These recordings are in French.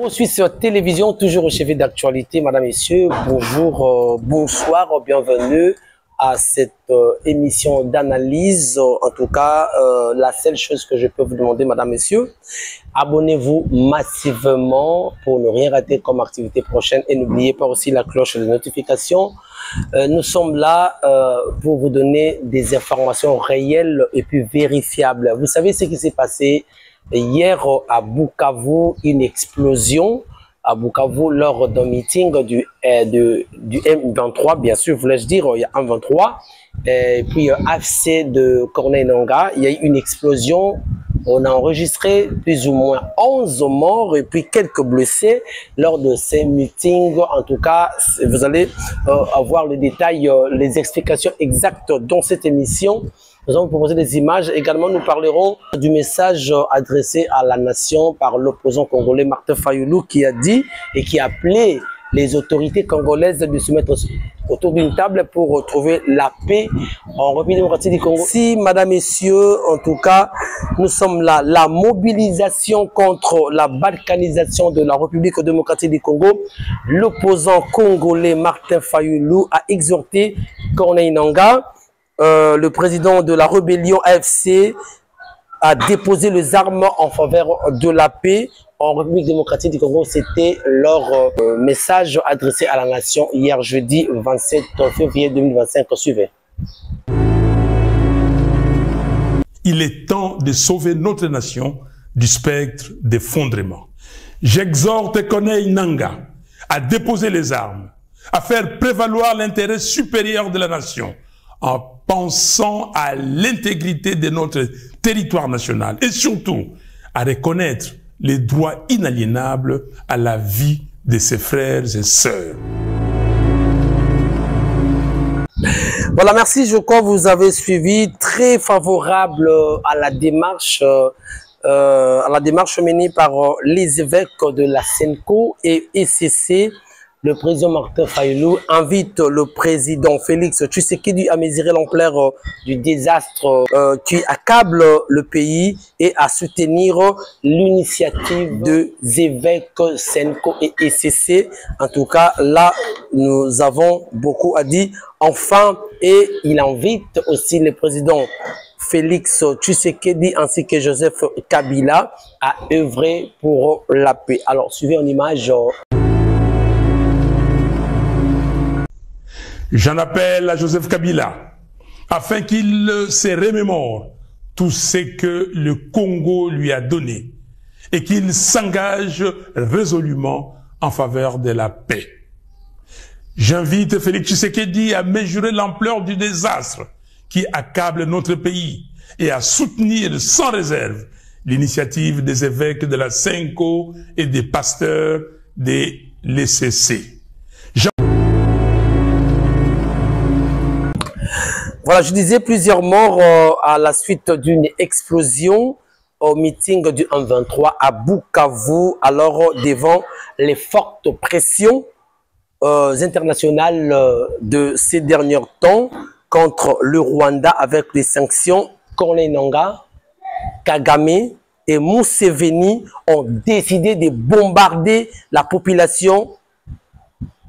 Suisse Télévision, toujours au chevet d'actualité, madame, messieurs. Bonjour, bonsoir, bienvenue à cette émission d'analyse. En tout cas, la seule chose que je peux vous demander, madame, messieurs, abonnez-vous massivement pour ne rien rater comme activité prochaine et n'oubliez pas aussi la cloche de notification. Nous sommes là pour vous donner des informations réelles et puis vérifiables. Vous savez ce qui s'est passé hier à Bukavu, une explosion à Bukavu lors d'un meeting du M23, bien sûr, voulais-je dire, il y a un 23, et puis AFC de Corneille Nangaa, il y a eu une explosion. On a enregistré plus ou moins 11 morts et puis quelques blessés lors de ces meetings. En tout cas, vous allez avoir le détail, les explications exactes dans cette émission. Nous allons vous proposer des images. Également, nous parlerons du message adressé à la nation par l'opposant congolais Martin Fayulu qui a dit et qui a appelé les autorités congolaises de se mettre autour d'une table pour trouver la paix en République démocratique du Congo. Si, madame, messieurs, en tout cas, nous sommes là. La mobilisation contre la balkanisation de la République démocratique du Congo, l'opposant congolais Martin Fayulu a exhorté Corneille Nangaa, le président de la rébellion AFC, a déposé les armes en faveur de la paix en République démocratique du Congo. C'était leur message adressé à la nation hier jeudi 27 février 2025. Suivez. Il est temps de sauver notre nation du spectre d'effondrement. J'exhorte Corneille Nangaa à déposer les armes, à faire prévaloir l'intérêt supérieur de la nation, en pensant à l'intégrité de notre territoire national et surtout à reconnaître les droits inaliénables à la vie de ses frères et sœurs. Voilà, merci. Je crois que vous avez suivi, très favorable à la démarche menée par les évêques de la SENCO et ECC. Le président Martin Fayulu invite le président Félix Tshisekedi à mesurer l'ampleur du désastre qui accable le pays et à soutenir l'initiative des évêques SENCO et ECC. En tout cas, là, nous avons beaucoup à dire. Enfin, et il invite aussi le président Félix Tshisekedi ainsi que Joseph Kabila à œuvrer pour la paix. Alors, suivez en image. J'en appelle à Joseph Kabila afin qu'il se remémore tout ce que le Congo lui a donné et qu'il s'engage résolument en faveur de la paix. J'invite Félix Tshisekedi à mesurer l'ampleur du désastre qui accable notre pays et à soutenir sans réserve l'initiative des évêques de la SENCO et des pasteurs de l'ECC. Voilà, je disais plusieurs morts à la suite d'une explosion au meeting du M23 à Bukavu, alors devant les fortes pressions internationales de ces derniers temps contre le Rwanda avec les sanctions. Corneille Nangaa, Kagame et Museveni ont décidé de bombarder la population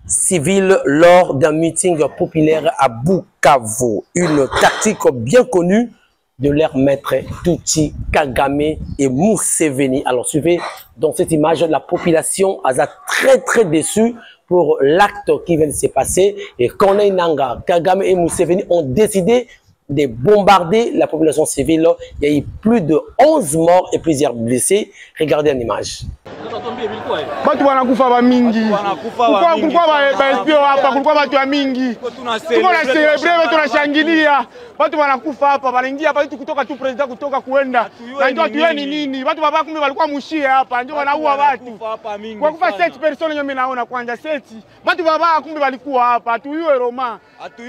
civile lors d'un meeting populaire à Bukavu. Une tactique bien connue de leur maître Tuti, Kagame et Museveni. Alors suivez dans cette image, la population a très déçue pour l'acte qui vient de se passer. Et Corneille Nangaa, Kagame et Museveni ont décidé de bombarder la population civile. Il y a eu plus de 11 morts et plusieurs blessés. Regardez en image. Batu wanakufa ba mingi. Kulikuwa ba espio hapa, kulikuwa batu wa mingi. Tuko na celebrate, tunashangilia. Batu wanakufa hapa, wanaingia hapa tu kutoka tu president kutoka kuenda. Na ndio tueni nini? Batu baba kumbe walikuwa mushia hapa, ndio wanaua watu. Kwa kufa 7 personnes mimi naona kwanza 7. Batu baba kumbe walikuwa hapa, tuyue Roma.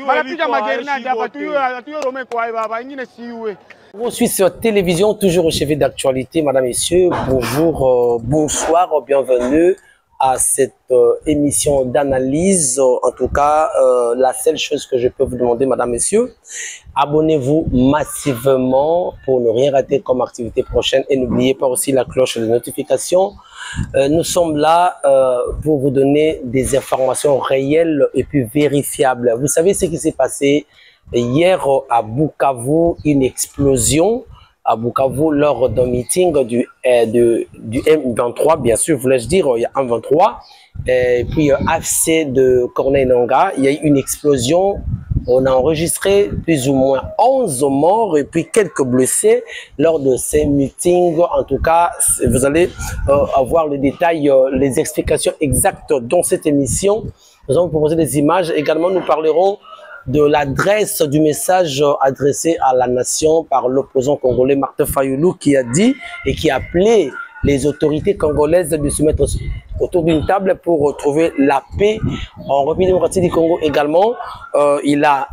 Wanapiga magernade hapa, tuyue Roma kwa baba, ingine siwe. Suisse Télévision, toujours au chevet d'actualité, madame, messieurs. Bonjour, bonsoir, bienvenue à cette émission d'analyse. En tout cas, la seule chose que je peux vous demander, madame, messieurs, abonnez-vous massivement pour ne rien rater comme activité prochaine et n'oubliez pas aussi la cloche de notification. Nous sommes là pour vous donner des informations réelles et puis vérifiables. Vous savez ce qui s'est passé hier à Bukavu, une explosion à Bukavu lors d'un meeting du M23, bien sûr, voulais-je dire, il y a M23, et puis AFC de Corneille Nangaa, il y a eu une explosion, on a enregistré plus ou moins 11 morts et puis quelques blessés lors de ces meetings. En tout cas, vous allez avoir le détail, les explications exactes dans cette émission. Nous allons vous proposer des images. Également, nous parlerons de l'adresse du message adressé à la nation par l'opposant congolais Martin Fayulu, qui a dit et qui a appelé les autorités congolaises de se mettre autour d'une table pour trouver la paix en République démocratique du Congo. Également, il a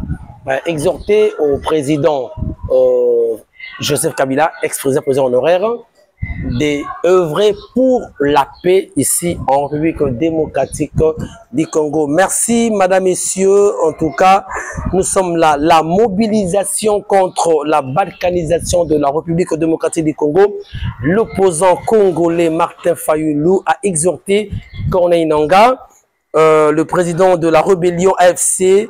exhorté au président Joseph Kabila, ex-président honoraire, d'œuvrer pour la paix ici en République démocratique du Congo. Merci, madame, messieurs. En tout cas, nous sommes là. La mobilisation contre la balkanisation de la République démocratique du Congo. L'opposant congolais Martin Fayulu a exhorté Corneille Nangaa, le président de la rébellion AFC,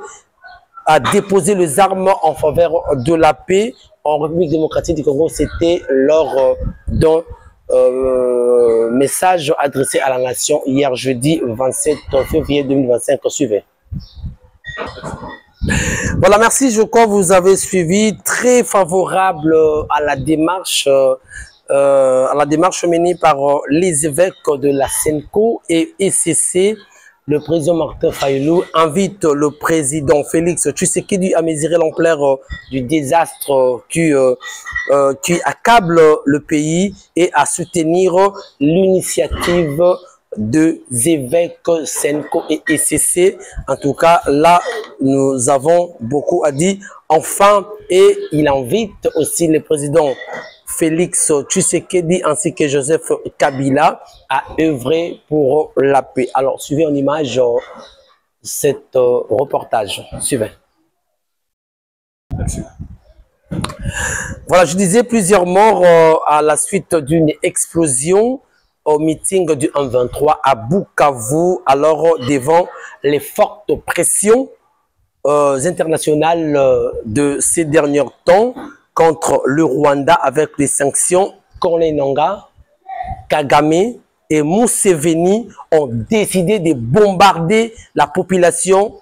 a déposé les armes en faveur de la paix en République démocratique du Congo. C'était lors d'un message adressé à la nation hier jeudi 27 février 2025. Suivez. Voilà, merci. Je crois que vous avez suivi, très favorable à la démarche menée par les évêques de la SENCO et ECC. Le président Martin Fayulu invite le président Félix Tshisekedi à mesurer l'ampleur du désastre qui accable le pays et à soutenir l'initiative des évêques SENCO et ECC. En tout cas, là, nous avons beaucoup à dire. Enfin, et il invite aussi le président Félix Tshisekedi ainsi que Joseph Kabila à œuvrer pour la paix. Alors, suivez en image cet reportage. Suivez. Merci. Voilà, je disais plusieurs morts à la suite d'une explosion au meeting du M23 à Bukavu, alors devant les fortes pressions internationales de ces derniers temps contre le Rwanda avec les sanctions. Corneille Nangaa, Kagame et Museveni ont décidé de bombarder la population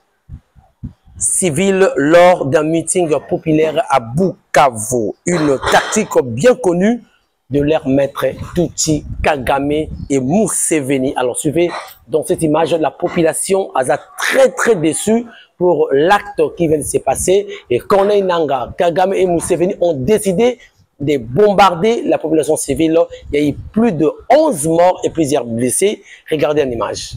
civile lors d'un meeting populaire à Bukavu. Une tactique bien connue de leur maître Tutsi, Kagame et Museveni. Alors suivez dans cette image, la population a très déçue pour l'acte qui vient de se passer. Et Corneille Nangaa, Kagame et Museveni ont décidé de bombarder la population civile. Il y a eu plus de 11 morts et plusieurs blessés. Regardez en image.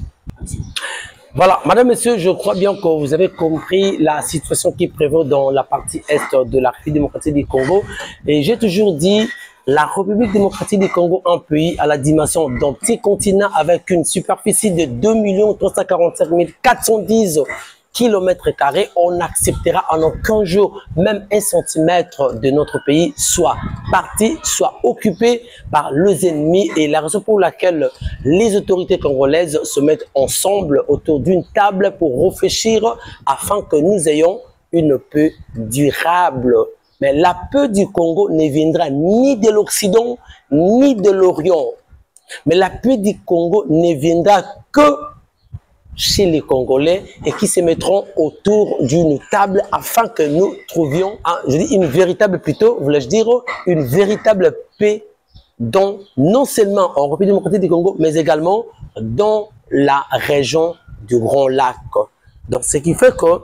Voilà, madame, messieurs, je crois bien que vous avez compris la situation qui prévaut dans la partie est de la République démocratique du Congo. Et j'ai toujours dit, la République démocratique du Congo, un pays à la dimension d'un petit continent avec une superficie de 2 345 410 km², on acceptera en aucun jour même 1 centimètre de notre pays soit parti, soit occupé par les ennemis. Et la raison pour laquelle les autorités congolaises se mettent ensemble autour d'une table pour réfléchir afin que nous ayons une paix durable. Mais la paix du Congo ne viendra ni de l'Occident ni de l'Orient. Mais la paix du Congo ne viendra que chez les Congolais et qui se mettront autour d'une table afin que nous trouvions, je dis une véritable plutôt, voulais-je dire, une véritable paix dans, non seulement en République démocratique du Congo, mais également dans la région du Grand Lac. Donc ce qui fait que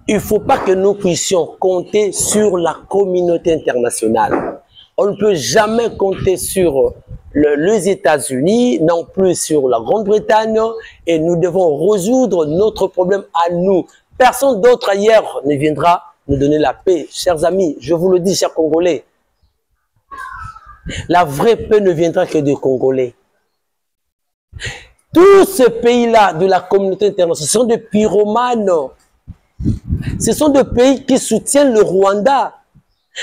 il ne faut pas que nous puissions compter sur la communauté internationale. On ne peut jamais compter sur les États-Unis, non plus sur la Grande-Bretagne, et nous devons résoudre notre problème à nous. Personne d'autre ailleurs ne viendra nous donner la paix. Chers amis, je vous le dis, chers Congolais, la vraie paix ne viendra que des Congolais. Tous ces pays-là de la communauté internationale, ce sont des pyromanes. Ce sont des pays qui soutiennent le Rwanda.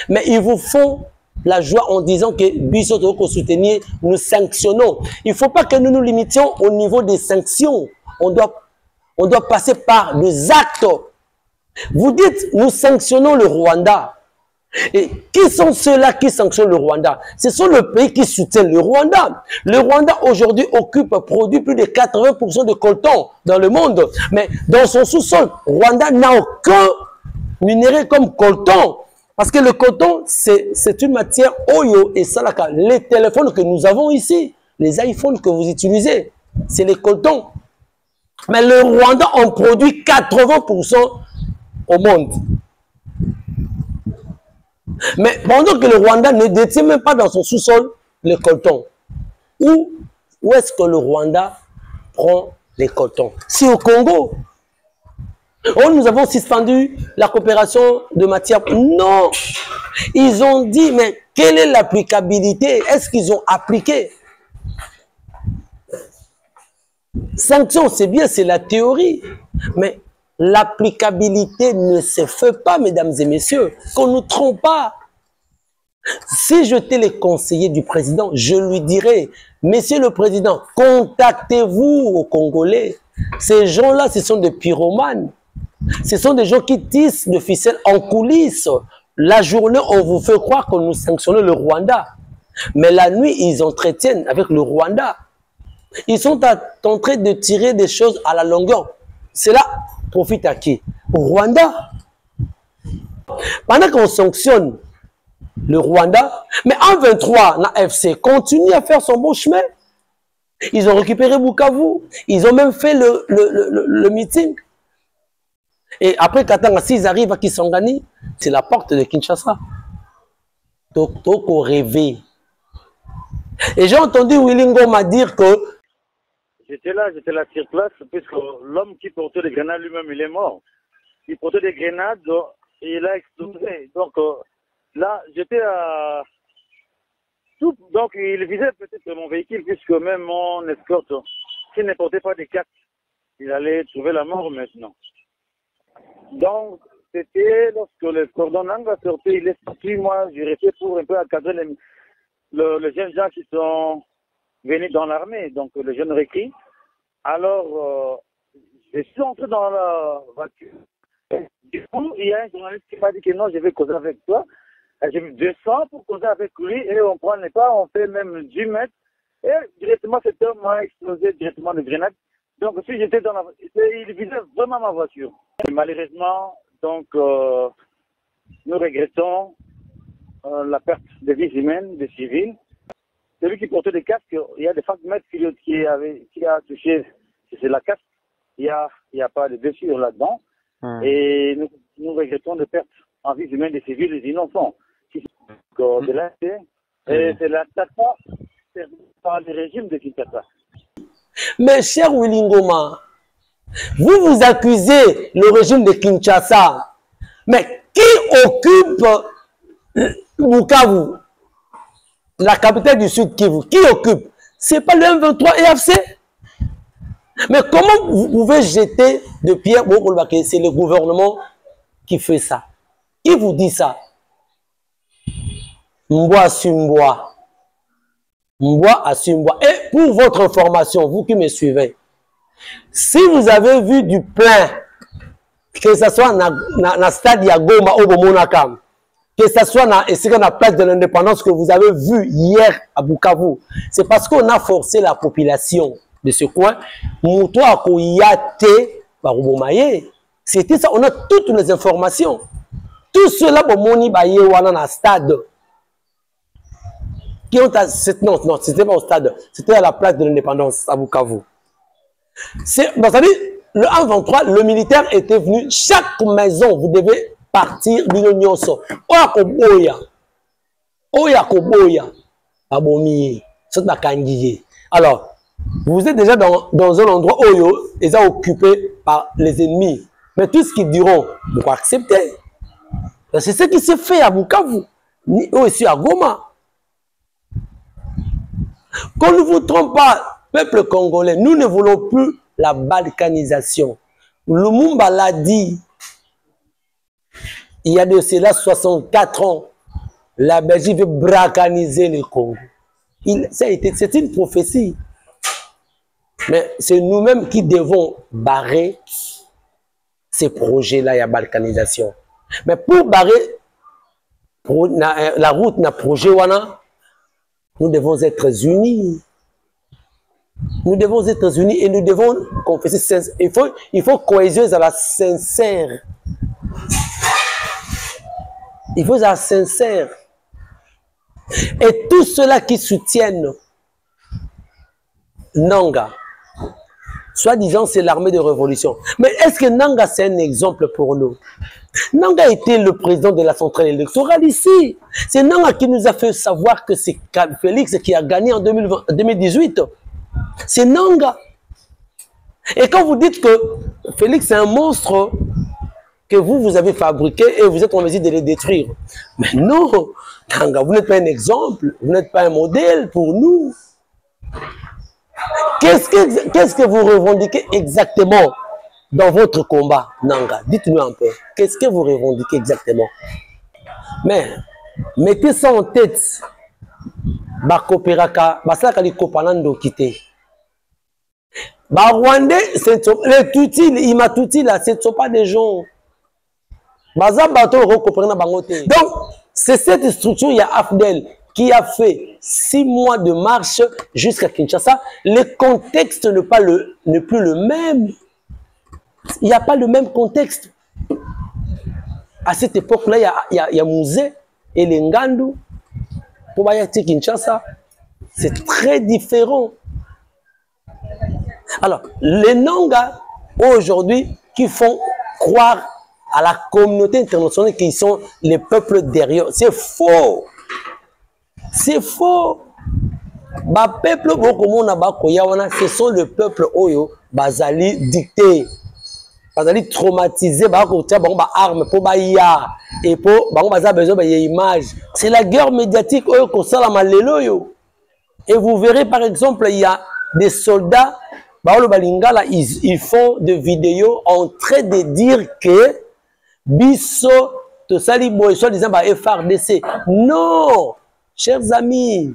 Mais ils vous font la joie en disant que Bissot Toko soutenir, nous sanctionnons. Il ne faut pas que nous nous limitions au niveau des sanctions. On doit passer par des actes. Vous dites, nous sanctionnons le Rwanda. Et qui sont ceux-là qui sanctionnent le Rwanda? Ce sont les pays qui soutiennent le Rwanda. Le Rwanda aujourd'hui produit plus de 80% de coltan dans le monde. Mais dans son sous-sol, Rwanda n'a aucun minerai comme coltan. Parce que le coton, c'est une matière oyo et salaka. Les téléphones que nous avons ici, les iPhones que vous utilisez, c'est les cotons. Mais le Rwanda en produit 80% au monde. Mais pendant que le Rwanda ne détient même pas dans son sous-sol le coton, où est-ce que le Rwanda prend les cotons? C'est au Congo. Oh, nous avons suspendu la coopération de matière. Non. Ils ont dit, mais quelle est l'applicabilité? Est-ce qu'ils ont appliqué? Sanction, c'est bien, c'est la théorie. Mais l'applicabilité ne se fait pas, mesdames et messieurs. Qu'on ne nous trompe pas. Si j'étais le conseiller du président, je lui dirais, Monsieur le Président, contactez-vous aux Congolais. Ces gens-là, ce sont des pyromanes. Ce sont des gens qui tissent de ficelles en coulisses. La journée, on vous fait croire que nous sanctionnons le Rwanda. Mais la nuit, ils entretiennent avec le Rwanda. Ils sont en train de tirer des choses à la longueur. Cela profite à qui? Au Rwanda. Pendant qu'on sanctionne le Rwanda, mais en 23, la FC continue à faire son bon chemin. Ils ont récupéré Bukavu. Ils ont même fait le meeting. Et après Katanga, s'ils arrivent à Kisangani, c'est la porte de Kinshasa. Toko rêvé. Et j'ai entendu Willy Ngoma dire que... J'étais là sur place, puisque l'homme qui portait les grenades lui-même, il est mort. Il portait des grenades et il a explosé. Donc là, j'étais à... Donc il visait peut-être mon véhicule, puisque même mon escorte, s'il ne portait pas des casques, il allait trouver la mort maintenant. Donc, c'était lorsque le cordon Nanga sortait, il est sorti, moi, j'ai resté pour un peu encadrer les jeunes gens qui sont venus dans l'armée, donc les jeunes recrues. Alors, je suis entré dans la voiture. Du coup, il y a un journaliste qui m'a dit que non, je vais causer avec toi. J'ai mis 200 pour causer avec lui et on prend les pas, on fait même 10 mètres. Et directement, cet homme m'a explosé directement de grenade. Donc, si j'étais dans la voiture, il visait vraiment ma voiture. Et malheureusement, donc, nous regrettons la perte de vies humaines, des civils. Celui qui portait des casques, il y a des fragments qui a touché, c'est la casque, il n'y a pas de blessure là-dedans. Et nous regrettons de perte en vies humaines des civils et des innocents. De là, c'est l'attaque par le régime de Kinshasa. Mais cher Willy Ngoma, vous accusez le régime de Kinshasa, mais qui occupe Bukavu, la capitale du Sud Kivu? Qui occupe? C'est pas le M23 et AFC? Mais comment vous pouvez jeter de pierre? C'est le gouvernement qui fait ça. Qui vous dit ça? Mboa Sumboa. Mboa à Sumboa. Et pour votre information, vous qui me suivez, si vous avez vu du plein, que ce soit dans le stade Yagoma au Bomonakam, que ce soit dans la place de l'indépendance que vous avez vu hier à Bukavu, c'est parce qu'on a forcé la population de ce coin. C'était ça, on a toutes les informations. Tout cela, Bomoni Baye Wana dans le stade. Non, c'était pas au stade, c'était à la place de l'indépendance à Bukavu. C'est-à-dire, le 1-23, le militaire était venu, chaque maison, vous devez partir, alors, vous êtes déjà dans un endroit où ils sont occupés par les ennemis. Mais tout ce qu'ils diront, vous pouvez accepter. C'est ce qui se fait à Bukavu, ni aussi à Goma. Qu'on ne vous trompe pas, peuple congolais, nous ne voulons plus la balkanisation. Lumumba l'a dit, il y a de cela 64 ans, la Belgique veut balkaniser le Congo. C'est une prophétie. Mais c'est nous-mêmes qui devons barrer ces projets-là, il y a balkanisation. Mais pour barrer la route, na projet, nous devons être unis. Nous devons être unis et nous devons confesser. Il faut cohésion à la sincère. Il faut être sincère. Et tous ceux-là qui soutiennent Nanga, soi-disant c'est l'armée de révolution. Mais est-ce que Nanga c'est un exemple pour nous? Nanga était le président de la centrale électorale ici. C'est Nanga qui nous a fait savoir que c'est Félix qui a gagné en 2018. C'est Nanga. Et quand vous dites que Félix est un monstre que vous avez fabriqué et vous êtes en mesure de le détruire. Mais non, Nanga, vous n'êtes pas un exemple, vous n'êtes pas un modèle pour nous. Qu'est-ce que vous revendiquez exactement dans votre combat, Nanga? Dites-nous un peu. Qu'est-ce que vous revendiquez exactement? Mais mettez ça en tête. Bakopéraka, basaka li kopanando kité. Bah Rwandais, les Tutsis, les Imatuti là, ce ne sont pas des gens. Donc, c'est cette structure, il y a Afdel qui a fait 6 mois de marche jusqu'à Kinshasa. Le contexte n'est plus le même. Il n'y a pas le même contexte. À cette époque-là, il y a Mouzé et les Ngandou. Pour Bayati Kinshasa, c'est très différent. Alors, les Nanga, aujourd'hui, qui font croire à la communauté internationale qu'ils sont les peuples derrière. C'est faux. C'est faux. Ba peuple ce sont le peuple oyo bazali dicté. Bazali traumatisé ba armes pour baya et pour baza besoin de image. C'est la guerre médiatique oyo ko sala malelo yo. Et vous verrez par exemple il y a des soldats ils font des vidéos en train de dire que Bisso, to salibo, soi-disant FRDC. Non, chers amis,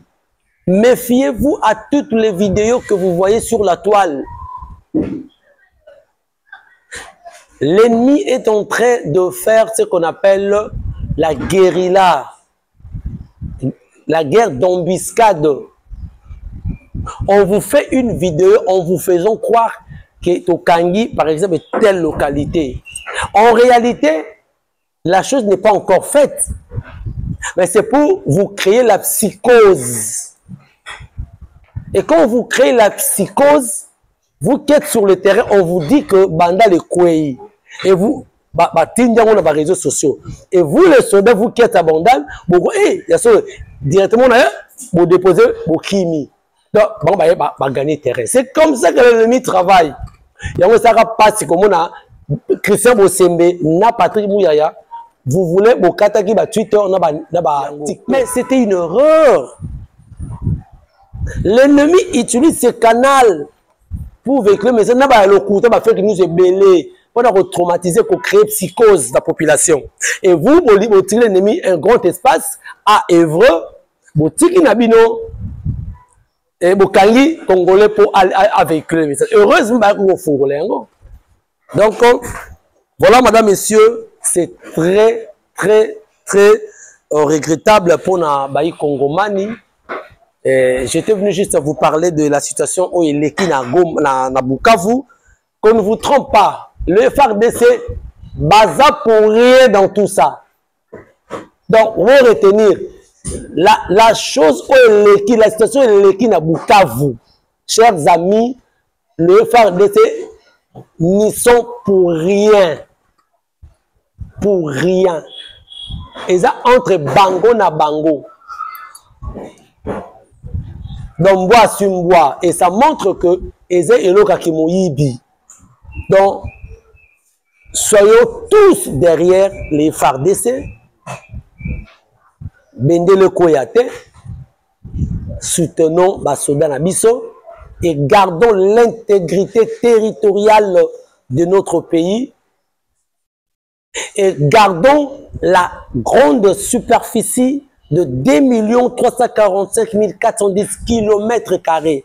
méfiez-vous à toutes les vidéos que vous voyez sur la toile. L'ennemi est en train de faire ce qu'on appelle la guérilla, la guerre d'embuscade. On vous fait une vidéo en vous faisant croire que Tokangi, par exemple, est telle localité. En réalité, la chose n'est pas encore faite. Mais c'est pour vous créer la psychose. Et quand vous créez la psychose, vous qui êtes sur le terrain, on vous dit que Banda le Kouei. Et vous, on a réseaux sociaux. Et vous, les soldats, vous qui êtes à Bandal, vous directement, vous déposez vos Kimi. Donc, on gagner terrain. C'est comme ça que l'ennemi travaille. Il y a un passe comme on a Christian Bosembe, na Patrick Mouyaya. Vous voulez vos Kataki Twitter, mais c'était une erreur. L'ennemi utilise ce canal pour véhiculer, mais ça n'a pas le coup, ça va faire que nous est belé, pour traumatiser, pour créer psychose de la population. Et vous tirez l'ennemi un grand espace à Évreux, vous tirez Nabino. Et Bokangi congolais pour véhiculer le message. Heureusement, vous fongolais. Donc, voilà, madame, messieurs, c'est très, très, très regrettable pour Nabaï Congomani. J'étais venu juste vous parler de la situation où il est na Bukavu. Qu'on ne vous trompe pas, le FARDC baza pour rien dans tout ça. Donc, vous retenir. La chose où la situation est à Bukavu, chers amis, le FARDC n'y sont pour rien. Pour rien. Et ça entre bango na bango. Dombois sumbois. Et ça montre que Eze Eloka Kimoyibi. Donc, soyons tous derrière les FARDC. Bendele Koyate, soutenons Basoda Nabiso, et gardons l'intégrité territoriale de notre pays et gardons la grande superficie de 2 345 410 km²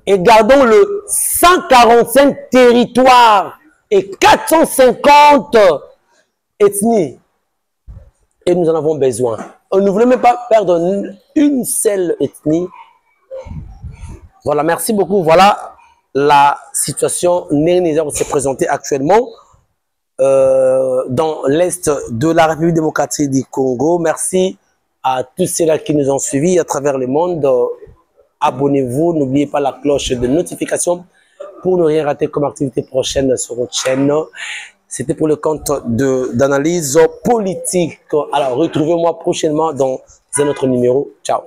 et gardons le 145 territoires et 450 ethnies. Et nous en avons besoin. On ne voulait même pas perdre une seule ethnie. Voilà, merci beaucoup. Voilà la situation néerlandaise qui s'est présentée actuellement dans l'Est de la République démocratique du Congo. Merci à tous ceux-là qui nous ont suivis à travers le monde. Abonnez-vous, n'oubliez pas la cloche de notification pour ne rien rater comme activité prochaine sur votre chaîne. C'était pour le compte d'analyse politique. Alors, retrouvez-moi prochainement dans un autre numéro. Ciao.